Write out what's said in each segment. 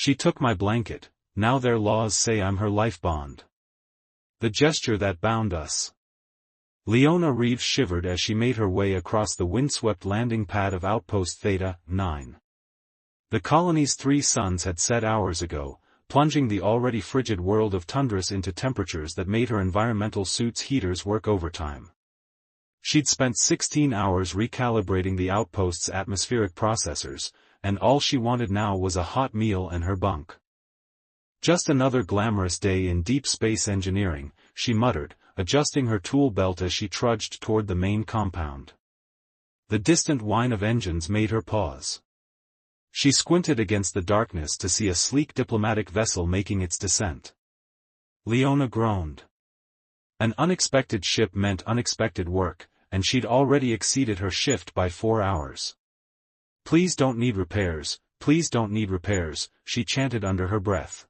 She took my blanket, now their laws say I'm her lifebond. The gesture that bound us. Leona Reeves shivered as she made her way across the windswept landing pad of Outpost Theta 9. The colony's 3 suns had set hours ago, plunging the already frigid world of Tundras into temperatures that made her environmental suit's heaters work overtime. She'd spent 16 hours recalibrating the outpost's atmospheric processors, and all she wanted now was a hot meal and her bunk. Just another glamorous day in deep space engineering, she muttered, adjusting her tool belt as she trudged toward the main compound. The distant whine of engines made her pause. She squinted against the darkness to see a sleek diplomatic vessel making its descent. Leona groaned. An unexpected ship meant unexpected work, and she'd already exceeded her shift by 4 hours. "Please don't need repairs, please don't need repairs," she chanted under her breath.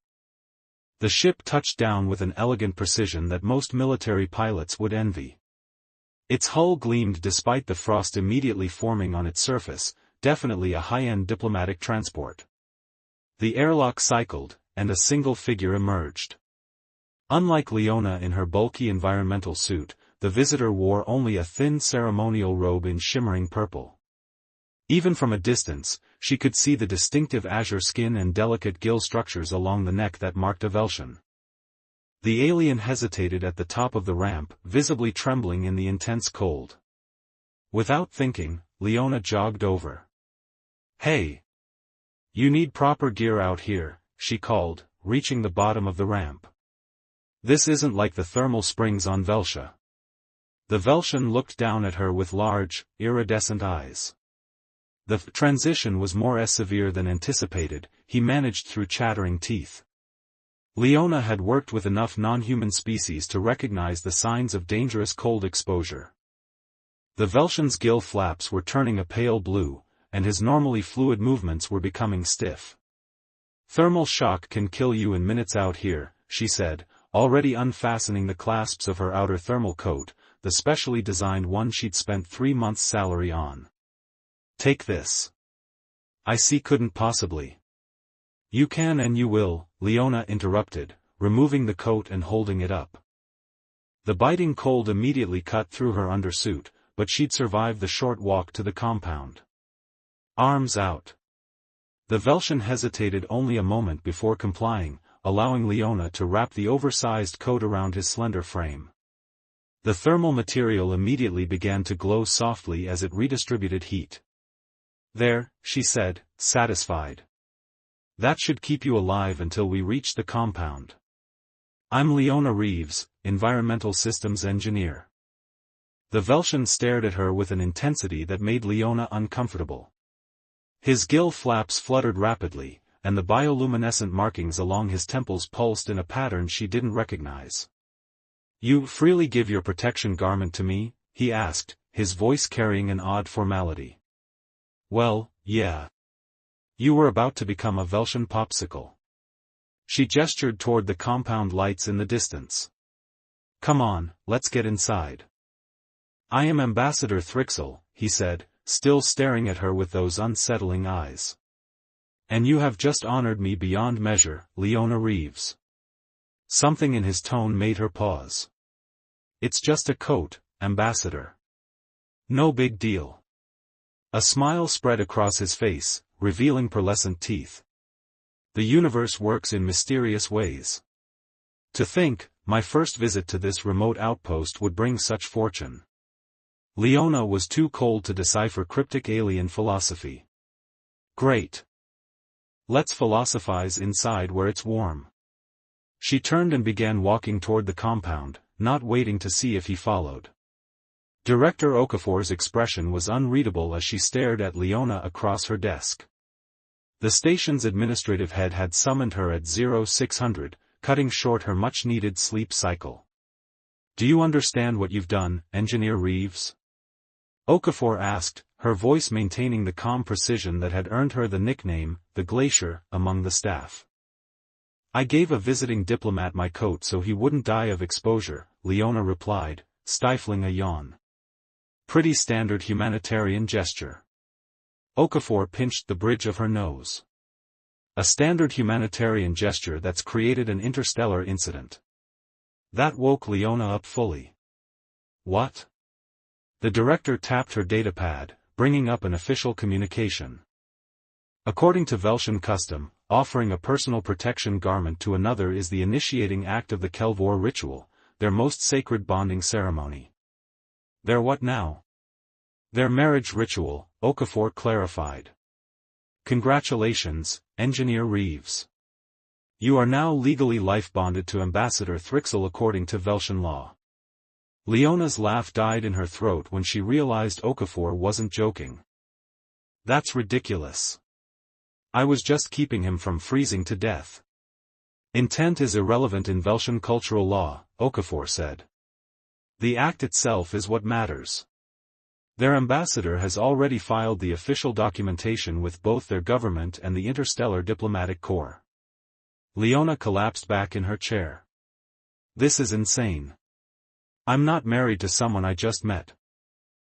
The ship touched down with an elegant precision that most military pilots would envy. Its hull gleamed despite the frost immediately forming on its surface, definitely a high-end diplomatic transport. The airlock cycled, and a single figure emerged. Unlike Leona in her bulky environmental suit, the visitor wore only a thin ceremonial robe in shimmering purple. Even from a distance, she could see the distinctive azure skin and delicate gill structures along the neck that marked a Veltian. The alien hesitated at the top of the ramp, visibly trembling in the intense cold. Without thinking, Leona jogged over. "Hey! You need proper gear out here," she called, reaching the bottom of the ramp. "This isn't like the thermal springs on Veltia." The Veltian looked down at her with large, iridescent eyes. The transition was more severe than anticipated, he managed through chattering teeth. Leona had worked with enough non-human species to recognize the signs of dangerous cold exposure. The Veltian's gill flaps were turning a pale blue, and his normally fluid movements were becoming stiff. "Thermal shock can kill you in minutes out here," she said, already unfastening the clasps of her outer thermal coat, the specially designed one she'd spent 3 months' salary on. "Take this." "I see, couldn't possibly." "You can and you will," Leona interrupted, removing the coat and holding it up. The biting cold immediately cut through her undersuit, but she'd survive the short walk to the compound. "Arms out." The Veltian hesitated only a moment before complying, allowing Leona to wrap the oversized coat around his slender frame. The thermal material immediately began to glow softly as it redistributed heat. "There," she said, satisfied. "That should keep you alive until we reach the compound. I'm Leona Reeves, Environmental Systems Engineer." The Veltian stared at her with an intensity that made Leona uncomfortable. His gill flaps fluttered rapidly, and the bioluminescent markings along his temples pulsed in a pattern she didn't recognize. "You freely give your protection garment to me?" he asked, his voice carrying an odd formality. "Well, yeah. You were about to become a Veltian popsicle." She gestured toward the compound lights in the distance. "Come on, let's get inside." "I am Ambassador Thrixel," he said, still staring at her with those unsettling eyes. "And you have just honored me beyond measure, Leona Reeves." Something in his tone made her pause. "It's just a coat, Ambassador. No big deal." A smile spread across his face, revealing pearlescent teeth. "The universe works in mysterious ways. To think, my first visit to this remote outpost would bring such fortune." Leona was too cold to decipher cryptic alien philosophy. "Great. Let's philosophize inside where it's warm." She turned and began walking toward the compound, not waiting to see if he followed. Director Okafor's expression was unreadable as she stared at Leona across her desk. The station's administrative head had summoned her at 0600, cutting short her much-needed sleep cycle. "Do you understand what you've done, Engineer Reeves?" Okafor asked, her voice maintaining the calm precision that had earned her the nickname, the Glacier, among the staff. "I gave a visiting diplomat my coat so he wouldn't die of exposure," Leona replied, stifling a yawn. "Pretty standard humanitarian gesture." Okafor pinched the bridge of her nose. A standard humanitarian gesture that's created an interstellar incident. That woke Leona up fully. What? The director tapped her datapad, bringing up an official communication. According to Veltian custom, offering a personal protection garment to another is the initiating act of the Kelvor ritual, their most sacred bonding ceremony. Their what now? Their marriage ritual, Okafor clarified. Congratulations, Engineer Reeves. You are now legally life-bonded to Ambassador Thrixel according to Veltian law. Leona's laugh died in her throat when she realized Okafor wasn't joking. That's ridiculous. I was just keeping him from freezing to death. Intent is irrelevant in Veltian cultural law, Okafor said. The act itself is what matters. Their ambassador has already filed the official documentation with both their government and the Interstellar Diplomatic Corps. Leona collapsed back in her chair. This is insane. I'm not married to someone I just met.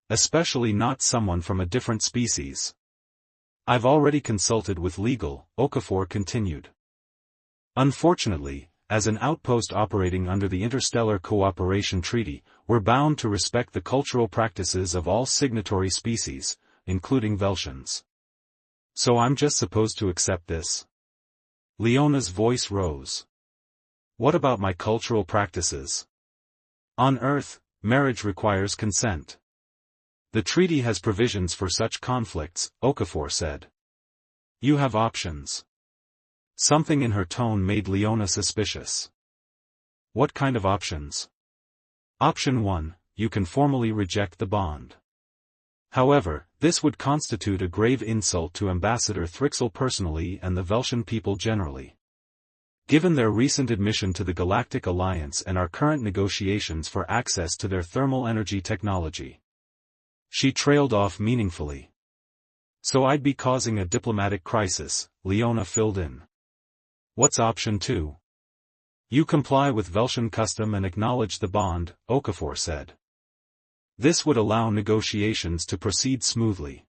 Especially not someone from a different species. I've already consulted with legal, Okafor continued. Unfortunately, as an outpost operating under the Interstellar Cooperation Treaty, we're bound to respect the cultural practices of all signatory species, including Veltians. So I'm just supposed to accept this? Leona's voice rose. What about my cultural practices? On Earth, marriage requires consent. The treaty has provisions for such conflicts, Okafor said. You have options. Something in her tone made Leona suspicious. What kind of options? Option 1, you can formally reject the bond. However, this would constitute a grave insult to Ambassador Thrixel personally and the Veltian people generally. Given their recent admission to the Galactic Alliance and our current negotiations for access to their thermal energy technology. She trailed off meaningfully. So I'd be causing a diplomatic crisis, Leona filled in. What's option 2? You comply with Veltian custom and acknowledge the bond, Okafor said. This would allow negotiations to proceed smoothly.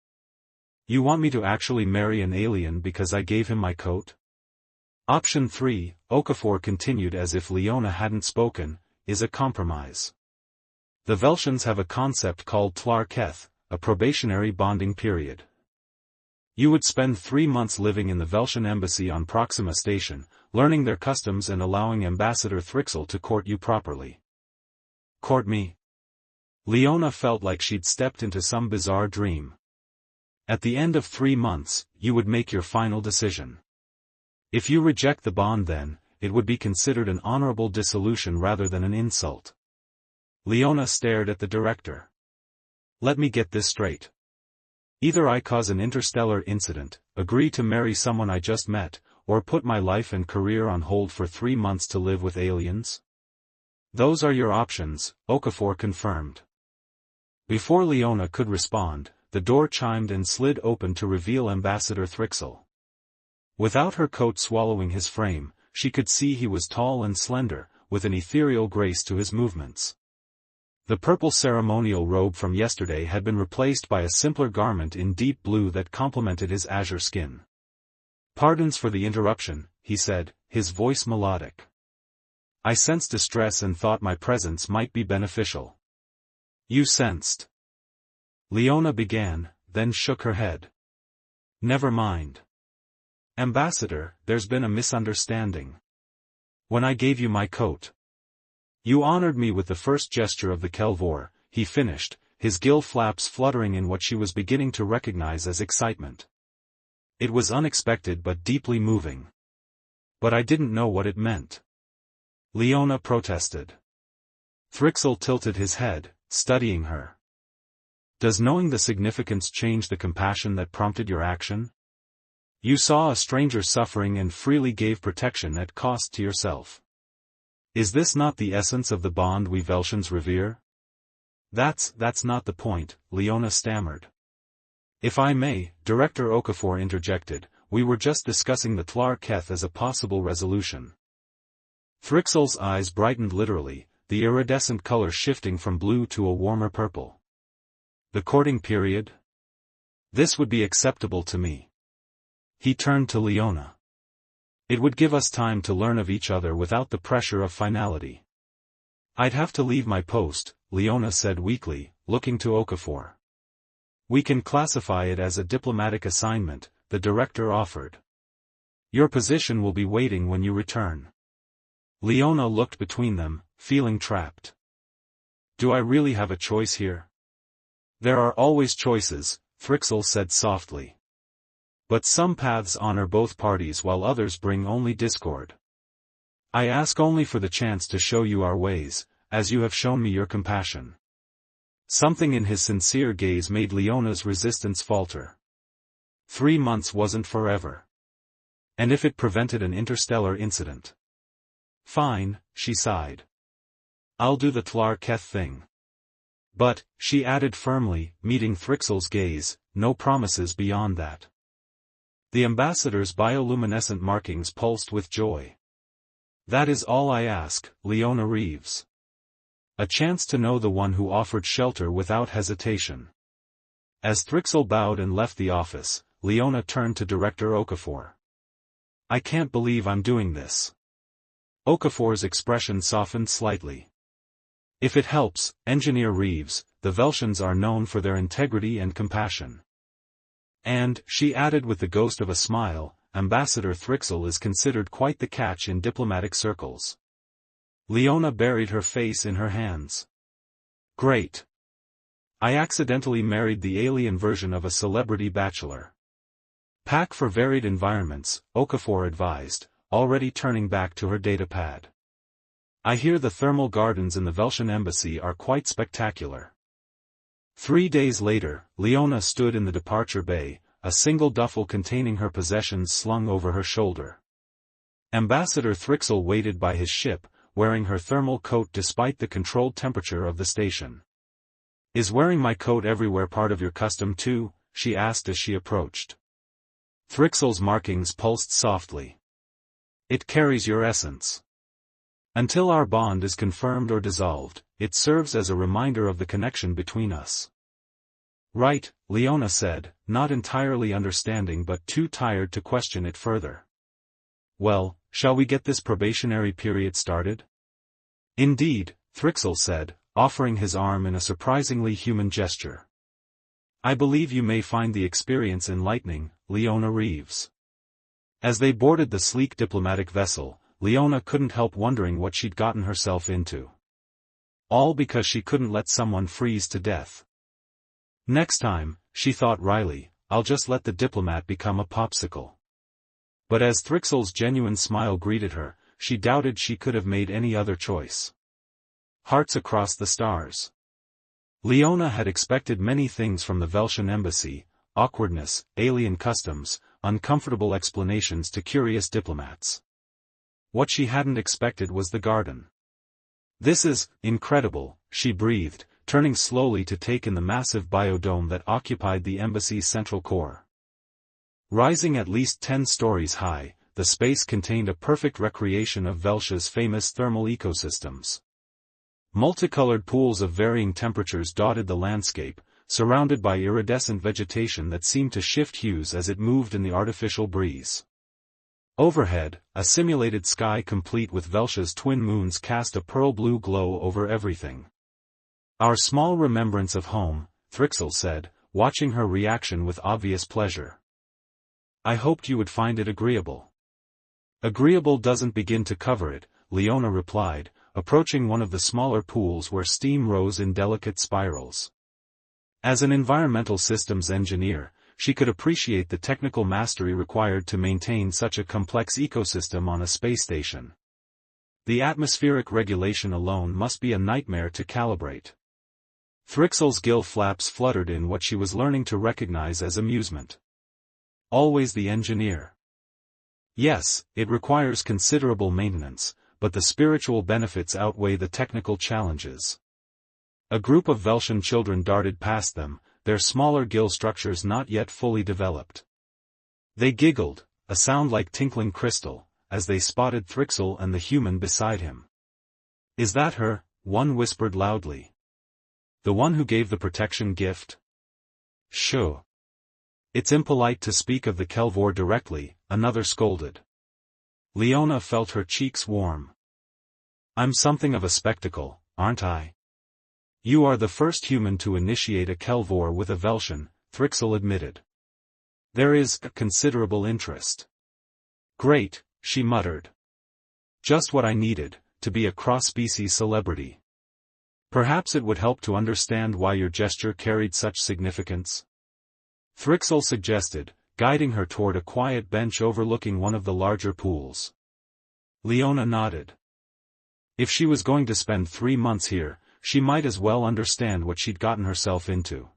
You want me to actually marry an alien because I gave him my coat? Option 3, Okafor continued as if Leona hadn't spoken, is a compromise. The Veltians have a concept called Tlar Keth, a probationary bonding period. You would spend 3 months living in the Veltian embassy on Proxima Station, learning their customs and allowing Ambassador Thrixel to court you properly. Court me? Leona felt like she'd stepped into some bizarre dream. At the end of 3 months, you would make your final decision. If you reject the bond then, it would be considered an honorable dissolution rather than an insult. Leona stared at the director. Let me get this straight. Either I cause an interstellar incident, agree to marry someone I just met, or put my life and career on hold for 3 months to live with aliens? Those are your options, Okafor confirmed. Before Leona could respond, the door chimed and slid open to reveal Ambassador Thrixel. Without her coat swallowing his frame, she could see he was tall and slender, with an ethereal grace to his movements. The purple ceremonial robe from yesterday had been replaced by a simpler garment in deep blue that complemented his azure skin. Pardons for the interruption, he said, his voice melodic. I sensed distress and thought my presence might be beneficial. You sensed. Leona began, then shook her head. Never mind. Ambassador, there's been a misunderstanding. When I gave you my coat, you honored me with the first gesture of the Kelvor, he finished, his gill flaps fluttering in what she was beginning to recognize as excitement. It was unexpected but deeply moving. But I didn't know what it meant. Leona protested. Thrixel tilted his head, studying her. Does knowing the significance change the compassion that prompted your action? You saw a stranger suffering and freely gave protection at cost to yourself. Is this not the essence of the bond we Veltians revere? That's not the point, Leona stammered. If I may, Director Okafor interjected, we were just discussing the Tlar Keth as a possible resolution. Thrixel's eyes brightened literally, the iridescent color shifting from blue to a warmer purple. The courting period? This would be acceptable to me. He turned to Leona. It would give us time to learn of each other without the pressure of finality. I'd have to leave my post, Leona said weakly, looking to Okafor. We can classify it as a diplomatic assignment, the director offered. Your position will be waiting when you return. Leona looked between them, feeling trapped. Do I really have a choice here? There are always choices, Thrixel said softly. But some paths honor both parties while others bring only discord. I ask only for the chance to show you our ways, as you have shown me your compassion. Something in his sincere gaze made Leona's resistance falter. 3 months wasn't forever. And if it prevented an interstellar incident? Fine, she sighed. I'll do the Tlar Keth thing. But, she added firmly, meeting Thrixel's gaze, no promises beyond that. The ambassador's bioluminescent markings pulsed with joy. That is all I ask, Leona Reeves. A chance to know the one who offered shelter without hesitation. As Thrixel bowed and left the office, Leona turned to Director Okafor. I can't believe I'm doing this. Okafor's expression softened slightly. If it helps, Engineer Reeves, the Velshans are known for their integrity and compassion. And, she added with the ghost of a smile, Ambassador Thrixel is considered quite the catch in diplomatic circles. Leona buried her face in her hands. Great. I accidentally married the alien version of a celebrity bachelor. Pack for varied environments, Okafor advised, already turning back to her datapad. I hear the thermal gardens in the Velshan embassy are quite spectacular. 3 days later, Leona stood in the departure bay, a single duffel containing her possessions slung over her shoulder. Ambassador Thrixel waited by his ship, wearing her thermal coat despite the controlled temperature of the station. Is wearing my coat everywhere part of your custom too? She asked as she approached. Thrixel's markings pulsed softly. It carries your essence. Until our bond is confirmed or dissolved, it serves as a reminder of the connection between us. Right, Leona said, not entirely understanding but too tired to question it further. Well, shall we get this probationary period started? Indeed, Thrixel said, offering his arm in a surprisingly human gesture. I believe you may find the experience enlightening, Leona Reeves. As they boarded the sleek diplomatic vessel, Leona couldn't help wondering what she'd gotten herself into. All because she couldn't let someone freeze to death. Next time, she thought wryly, I'll just let the diplomat become a popsicle. But as Thrixel's genuine smile greeted her, she doubted she could have made any other choice. Hearts across the stars. Leona had expected many things from the Velshan embassy: awkwardness, alien customs, uncomfortable explanations to curious diplomats. What she hadn't expected was the garden. This is incredible, she breathed, turning slowly to take in the massive biodome that occupied the embassy's central core. Rising at least 10 stories high, the space contained a perfect recreation of Velsha's famous thermal ecosystems. Multicolored pools of varying temperatures dotted the landscape, surrounded by iridescent vegetation that seemed to shift hues as it moved in the artificial breeze. Overhead, a simulated sky complete with Velsha's twin moons cast a pearl blue glow over everything. Our small remembrance of home, Thrixel said, watching her reaction with obvious pleasure. I hoped you would find it agreeable. Agreeable doesn't begin to cover it, Leona replied, approaching one of the smaller pools where steam rose in delicate spirals. As an environmental systems engineer, she could appreciate the technical mastery required to maintain such a complex ecosystem on a space station. The atmospheric regulation alone must be a nightmare to calibrate. Thrixel's gill flaps fluttered in what she was learning to recognize as amusement. Always the engineer. Yes, it requires considerable maintenance, but the spiritual benefits outweigh the technical challenges. A group of Velshan children darted past them, their smaller gill structures not yet fully developed. They giggled, a sound like tinkling crystal, as they spotted Thrixel and the human beside him. Is that her? One whispered loudly. The one who gave the protection gift? Sure. It's impolite to speak of the Kelvor directly, another scolded. Leona felt her cheeks warm. I'm something of a spectacle, aren't I? You are the first human to initiate a Kelvor with a Velshan, Thrixel admitted. There is considerable interest. Great, she muttered. Just what I needed, to be a cross-species celebrity. Perhaps it would help to understand why your gesture carried such significance. Thrixel suggested, guiding her toward a quiet bench overlooking one of the larger pools. Leona nodded. If she was going to spend 3 months here, she might as well understand what she'd gotten herself into.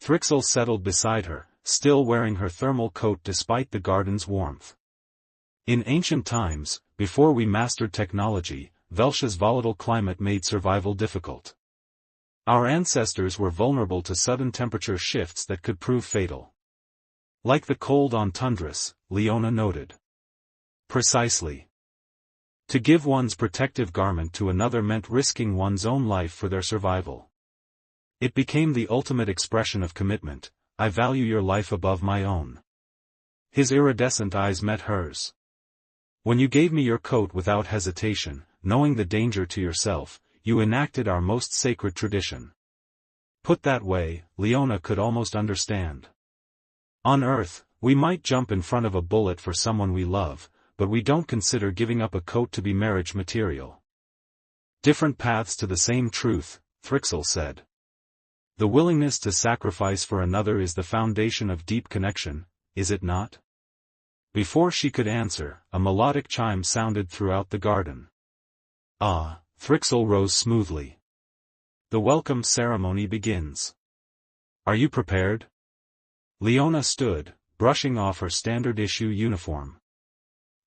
Thrixel settled beside her, still wearing her thermal coat despite the garden's warmth. In ancient times, before we mastered technology, Velsha's volatile climate made survival difficult. Our ancestors were vulnerable to sudden temperature shifts that could prove fatal. Like the cold on tundras, Leona noted. Precisely. To give one's protective garment to another meant risking one's own life for their survival. It became the ultimate expression of commitment. I value your life above my own. His iridescent eyes met hers. When you gave me your coat without hesitation, knowing the danger to yourself, you enacted our most sacred tradition. Put that way, Leona could almost understand. On Earth, we might jump in front of a bullet for someone we love, but we don't consider giving up a coat to be marriage material. Different paths to the same truth, Thrixel said. The willingness to sacrifice for another is the foundation of deep connection, is it not? Before she could answer, a melodic chime sounded throughout the garden. Ah, Thrixel rose smoothly. The welcome ceremony begins. Are you prepared? Leona stood, brushing off her standard-issue uniform.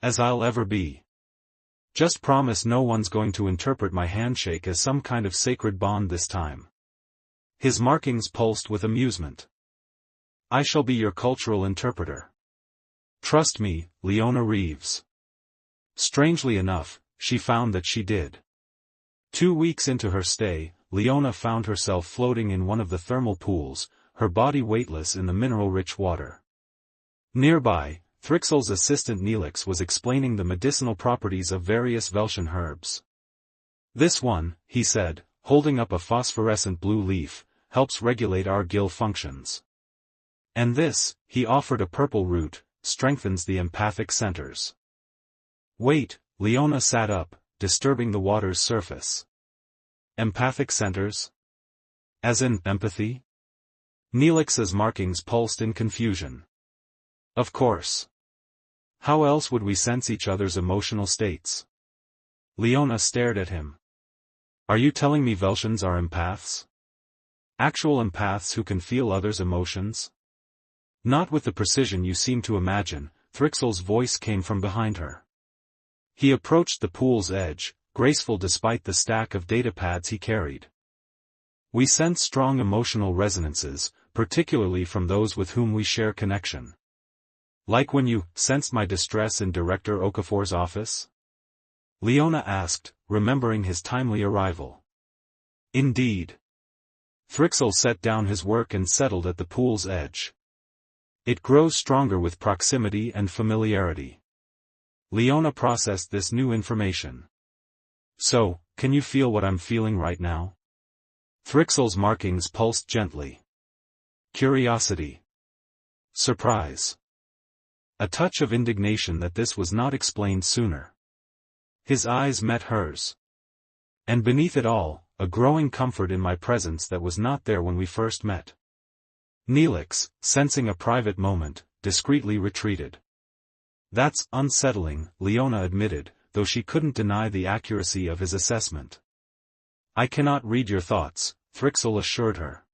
As I'll ever be. Just promise no one's going to interpret my handshake as some kind of sacred bond this time. His markings pulsed with amusement. I shall be your cultural interpreter. Trust me, Leona Reeves. Strangely enough, she found that she did. 2 weeks into her stay, Leona found herself floating in one of the thermal pools, her body weightless in the mineral-rich water. Nearby, Thrixel's assistant Neelix was explaining the medicinal properties of various Velshan herbs. This one, he said, holding up a phosphorescent blue leaf, helps regulate our gill functions. And this, he offered a purple root, strengthens the empathic centers. Wait, Leona sat up, disturbing the water's surface. Empathic centers? As in empathy? Neelix's markings pulsed in confusion. Of course. How else would we sense each other's emotional states? Leona stared at him. Are you telling me Velshans are empaths? Actual empaths who can feel others' emotions? Not with the precision you seem to imagine, Thrixel's voice came from behind her. He approached the pool's edge, graceful despite the stack of datapads he carried. We sense strong emotional resonances, particularly from those with whom we share connection. Like when you sensed my distress in Director Okafor's office? Leona asked, remembering his timely arrival. Indeed. Thrixel set down his work and settled at the pool's edge. It grows stronger with proximity and familiarity. Leona processed this new information. So, can you feel what I'm feeling right now? Thrixel's markings pulsed gently. Curiosity. Surprise. A touch of indignation that this was not explained sooner. His eyes met hers. And beneath it all, a growing comfort in my presence that was not there when we first met. Neelix, sensing a private moment, discreetly retreated. That's unsettling, Leona admitted, though she couldn't deny the accuracy of his assessment. I cannot read your thoughts, Thrixel assured her.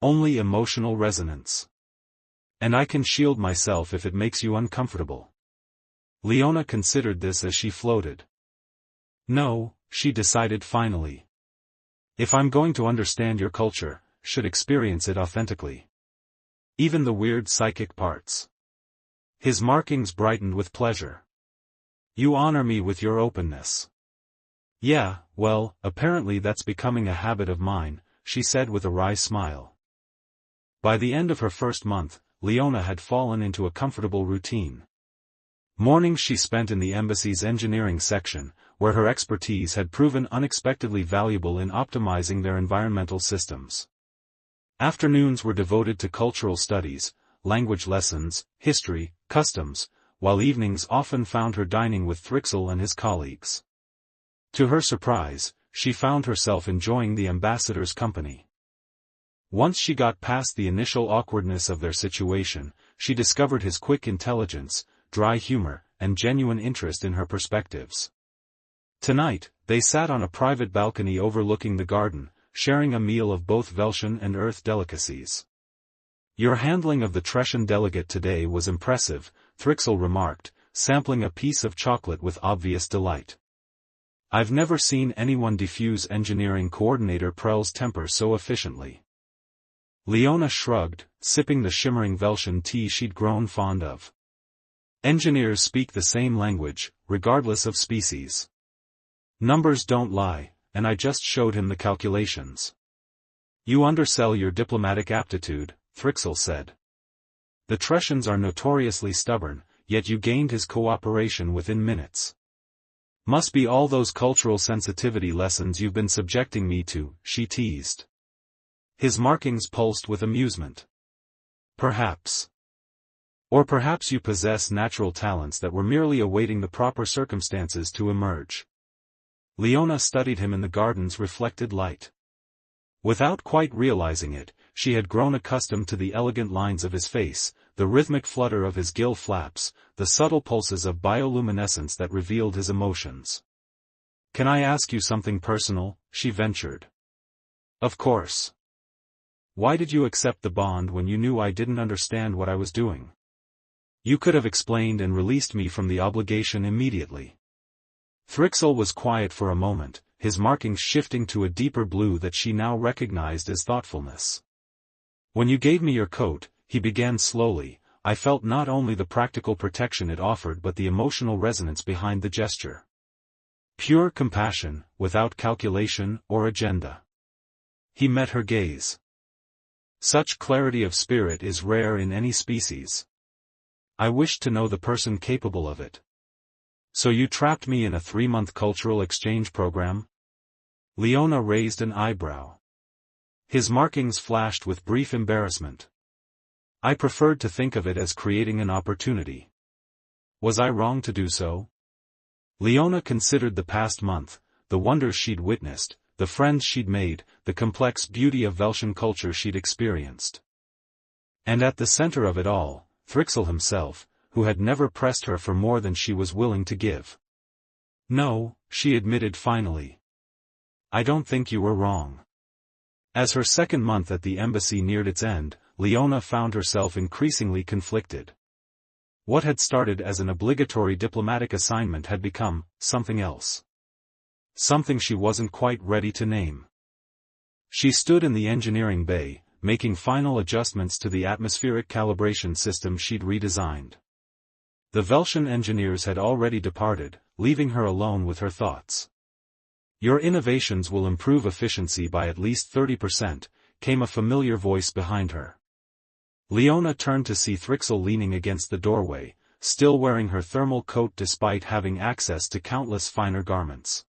Only emotional resonance. And I can shield myself if it makes you uncomfortable. Leona considered this as she floated. No, she decided finally. If I'm going to understand your culture, should experience it authentically. Even the weird psychic parts. His markings brightened with pleasure. You honor me with your openness. Yeah, well, apparently that's becoming a habit of mine, she said with a wry smile. By the end of her first month, Leona had fallen into a comfortable routine. Mornings she spent in the embassy's engineering section, where her expertise had proven unexpectedly valuable in optimizing their environmental systems. Afternoons were devoted to cultural studies, language lessons, history, customs, while evenings often found her dining with Thrixell and his colleagues. To her surprise, she found herself enjoying the ambassador's company. Once she got past the initial awkwardness of their situation, she discovered his quick intelligence, dry humor, and genuine interest in her perspectives. Tonight, they sat on a private balcony overlooking the garden, sharing a meal of both Veltian and Earth delicacies. "Your handling of the Trescian delegate today was impressive," Thrixell remarked, sampling a piece of chocolate with obvious delight. "I've never seen anyone defuse engineering coordinator Prell's temper so efficiently." Leona shrugged, sipping the shimmering Veltian tea she'd grown fond of. "Engineers speak the same language, regardless of species. Numbers don't lie, and I just showed him the calculations." "You undersell your diplomatic aptitude," Thrixell said. "The Trescians are notoriously stubborn, yet you gained his cooperation within minutes." "Must be all those cultural sensitivity lessons you've been subjecting me to," she teased. His markings pulsed with amusement. "Perhaps. Or perhaps you possess natural talents that were merely awaiting the proper circumstances to emerge." Leona studied him in the garden's reflected light. Without quite realizing it, she had grown accustomed to the elegant lines of his face, the rhythmic flutter of his gill flaps, the subtle pulses of bioluminescence that revealed his emotions. "Can I ask you something personal?" she ventured. "Of course. Why did you accept the bond when you knew I didn't understand what I was doing? You could have explained and released me from the obligation immediately." Thrixell was quiet for a moment, his markings shifting to a deeper blue that she now recognized as thoughtfulness. "When you gave me your coat," he began slowly, "I felt not only the practical protection it offered but the emotional resonance behind the gesture. Pure compassion, without calculation or agenda." He met her gaze. "Such clarity of spirit is rare in any species. I wished to know the person capable of it." "So you trapped me in a 3-month cultural exchange program?" Leona raised an eyebrow. His markings flashed with brief embarrassment. "I preferred to think of it as creating an opportunity. Was I wrong to do so?" Leona considered the past month, the wonders she'd witnessed, the friends she'd made, the complex beauty of Veltian culture she'd experienced. And at the center of it all, Thrixell himself, who had never pressed her for more than she was willing to give. "No," she admitted finally. "I don't think you were wrong." As her second month at the embassy neared its end, Leona found herself increasingly conflicted. What had started as an obligatory diplomatic assignment had become something else. Something she wasn't quite ready to name. She stood in the engineering bay, making final adjustments to the atmospheric calibration system she'd redesigned. The Veltian engineers had already departed, leaving her alone with her thoughts. "Your innovations will improve efficiency by at least 30%, came a familiar voice behind her. Leona turned to see Thrixell leaning against the doorway, still wearing her thermal coat despite having access to countless finer garments.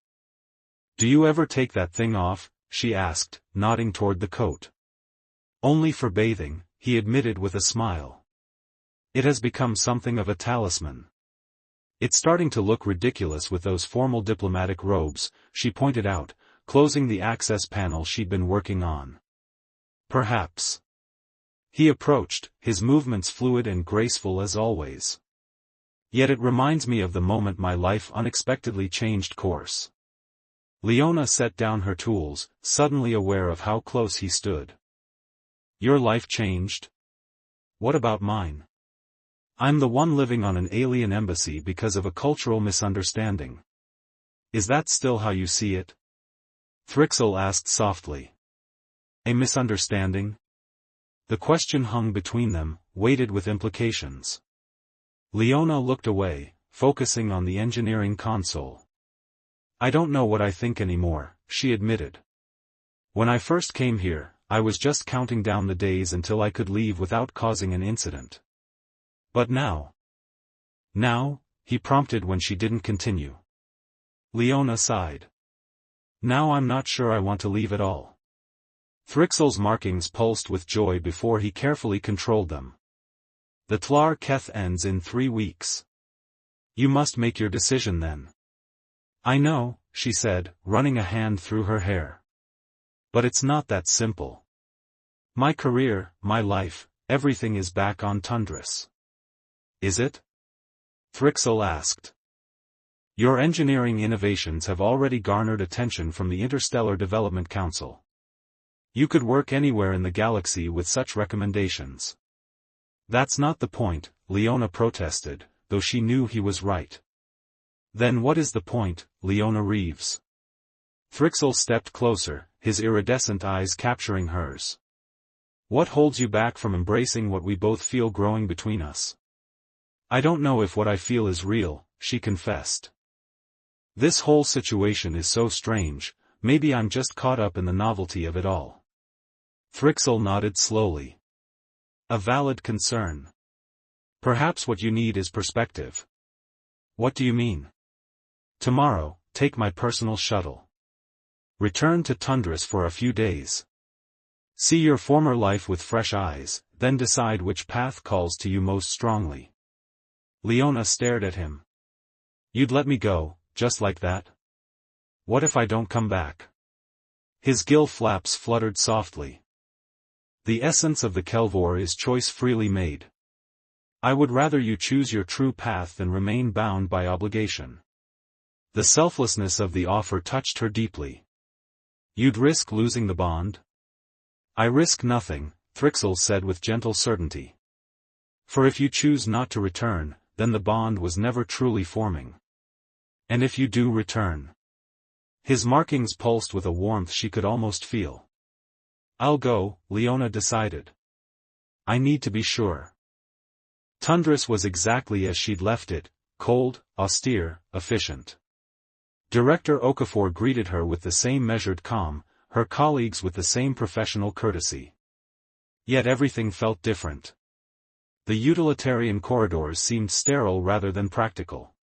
"Do you ever take that thing off?" she asked, nodding toward the coat. "Only for bathing," he admitted with a smile. "It has become something of a talisman. It's starting to look ridiculous with those formal diplomatic robes," she pointed out, closing the access panel she'd been working on. "Perhaps." He approached, his movements fluid and graceful as always. "Yet it reminds me of the moment my life unexpectedly changed course." Leona set down her tools, suddenly aware of how close he stood. "Your life changed? What about mine? I'm the one living on an alien embassy because of a cultural misunderstanding. Is that still how you see it?" Thrixell asked softly. "A misunderstanding?" The question hung between them, weighted with implications. Leona looked away, focusing on the engineering console. "I don't know what I think anymore," she admitted. "When I first came here, I was just counting down the days until I could leave without causing an incident. But now, he prompted when she didn't continue. Leona sighed. Now I'm not sure I want to leave at all. Thrixel's markings pulsed with joy before he carefully controlled them. The Tlar Keth ends in 3 weeks. You must make your decision then. I know, she said, running a hand through her hair. But it's not that simple. My career, my life, everything is back on Tundris. Is it? Thrixel asked. Your engineering innovations have already garnered attention from the Interstellar Development Council. You could work anywhere in the galaxy with such recommendations. That's not the point, Leona protested, though she knew he was right. Then what is the point, Leona Reeves? Thrixel stepped closer, his iridescent eyes capturing hers. What holds you back from embracing what we both feel growing between us? I don't know if what I feel is real, she confessed. This whole situation is so strange, maybe I'm just caught up in the novelty of it all. Thrixel nodded slowly. A valid concern. Perhaps what you need is perspective. What do you mean? Tomorrow, take my personal shuttle. Return to Tundris for a few days. See your former life with fresh eyes, then decide which path calls to you most strongly. Leona stared at him. You'd let me go, just like that? What if I don't come back? His gill flaps fluttered softly. The essence of the Kelvor is choice freely made. I would rather you choose your true path than remain bound by obligation. The selflessness of the offer touched her deeply. You'd risk losing the bond? I risk nothing, Thrixel said with gentle certainty. For if you choose not to return, then the bond was never truly forming. And if you do return? His markings pulsed with a warmth she could almost feel. I'll go, Leona decided. I need to be sure. Tundris was exactly as she'd left it, cold, austere, efficient. Director Okafor greeted her with the same measured calm, her colleagues with the same professional courtesy. Yet everything felt different. The utilitarian corridors seemed sterile rather than practical.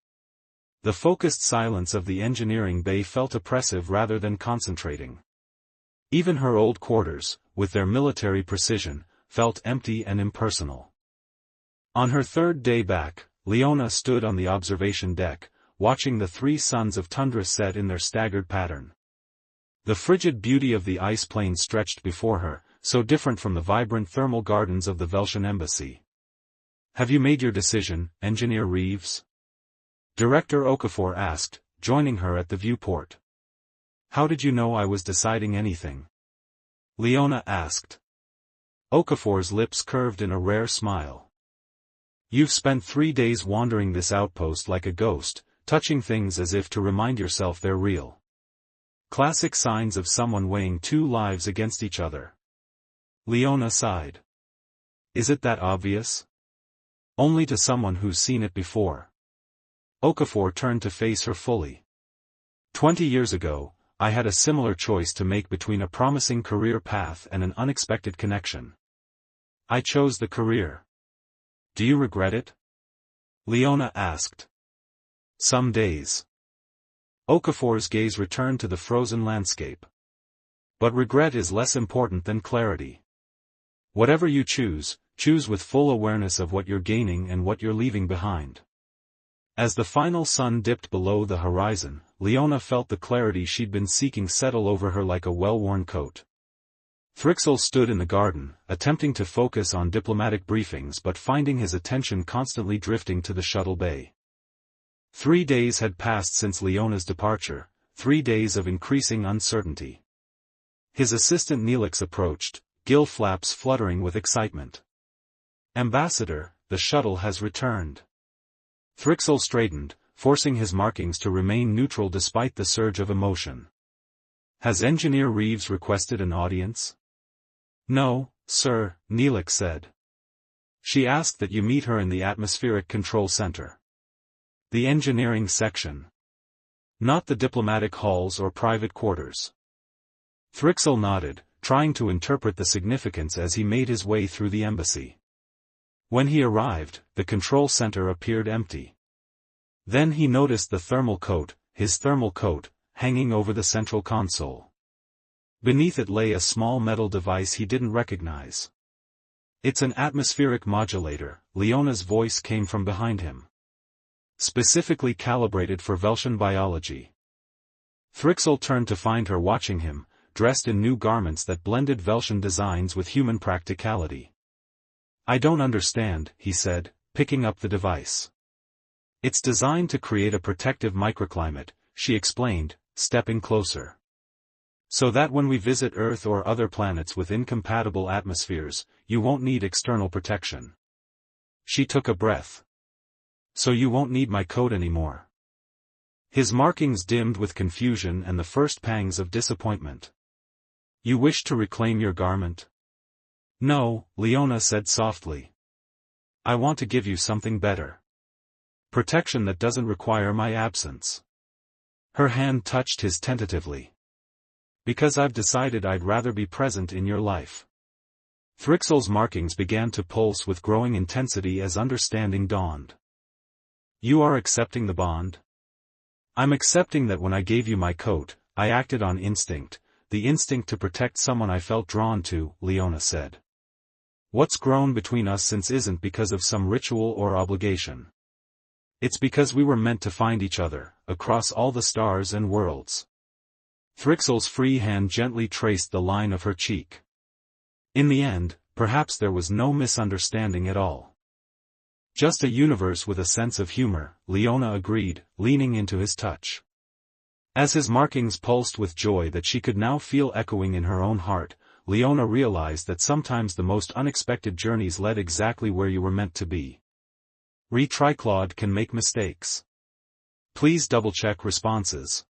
The focused silence of the engineering bay felt oppressive rather than concentrating. Even her old quarters, with their military precision, felt empty and impersonal. On her 3rd day back, Leona stood on the observation deck, watching the 3 suns of Tundra set in their staggered pattern. The frigid beauty of the ice plain stretched before her, so different from the vibrant thermal gardens of the Veltian embassy. Have you made your decision, Engineer Reeves? Director Okafor asked, joining her at the viewport. How did you know I was deciding anything? Leona asked. Okafor's lips curved in a rare smile. You've spent 3 days wandering this outpost like a ghost, touching things as if to remind yourself they're real. Classic signs of someone weighing 2 lives against each other. Leona sighed. Is it that obvious? Only to someone who's seen it before. Okafor turned to face her fully. 20 years ago, I had a similar choice to make between a promising career path and an unexpected connection. I chose the career. Do you regret it? Leona asked. Some days. Okafor's gaze returned to the frozen landscape. But regret is less important than clarity. Whatever you choose, choose with full awareness of what you're gaining and what you're leaving behind. As the final sun dipped below the horizon, Leona felt the clarity she'd been seeking settle over her like a well-worn coat. Thrixel stood in the garden, attempting to focus on diplomatic briefings but finding his attention constantly drifting to the shuttle bay. 3 days had passed since Leona's departure, 3 days of increasing uncertainty. His assistant Neelix approached, gill flaps fluttering with excitement. Ambassador, the shuttle has returned. Thrixel straightened, forcing his markings to remain neutral despite the surge of emotion. Has Engineer Reeves requested an audience? No, sir, Neelix said. She asked that you meet her in the Atmospheric Control Center. The engineering section. Not the diplomatic halls or private quarters. Thrixel nodded, trying to interpret the significance as he made his way through the embassy. When he arrived, the control center appeared empty. Then he noticed the thermal coat, his thermal coat, hanging over the central console. Beneath it lay a small metal device he didn't recognize. "It's an atmospheric modulator," Leona's voice came from behind him. "Specifically calibrated for Veltian biology." Thrixl turned to find her watching him, dressed in new garments that blended Veltian designs with human practicality. "I don't understand," he said, picking up the device. "It's designed to create a protective microclimate," she explained, stepping closer. "So that when we visit Earth or other planets with incompatible atmospheres, you won't need external protection." She took a breath. "So you won't need my coat anymore." His markings dimmed with confusion and the first pangs of disappointment. "You wish to reclaim your garment?" "No," Leona said softly. "I want to give you something better. Protection that doesn't require my absence." Her hand touched his tentatively. "Because I've decided I'd rather be present in your life." Thrixl's markings began to pulse with growing intensity as understanding dawned. "You are accepting the bond?" "I'm accepting that when I gave you my coat, I acted on instinct, the instinct to protect someone I felt drawn to," Leona said. "What's grown between us since isn't because of some ritual or obligation. It's because we were meant to find each other, across all the stars and worlds." Thrixl's free hand gently traced the line of her cheek. "In the end, perhaps there was no misunderstanding at all. Just a universe with a sense of humor," Leona agreed, leaning into his touch. As his markings pulsed with joy that she could now feel echoing in her own heart, Leona realized that sometimes the most unexpected journeys led exactly where you were meant to be. Re-Triclaude can make mistakes. Please double-check responses.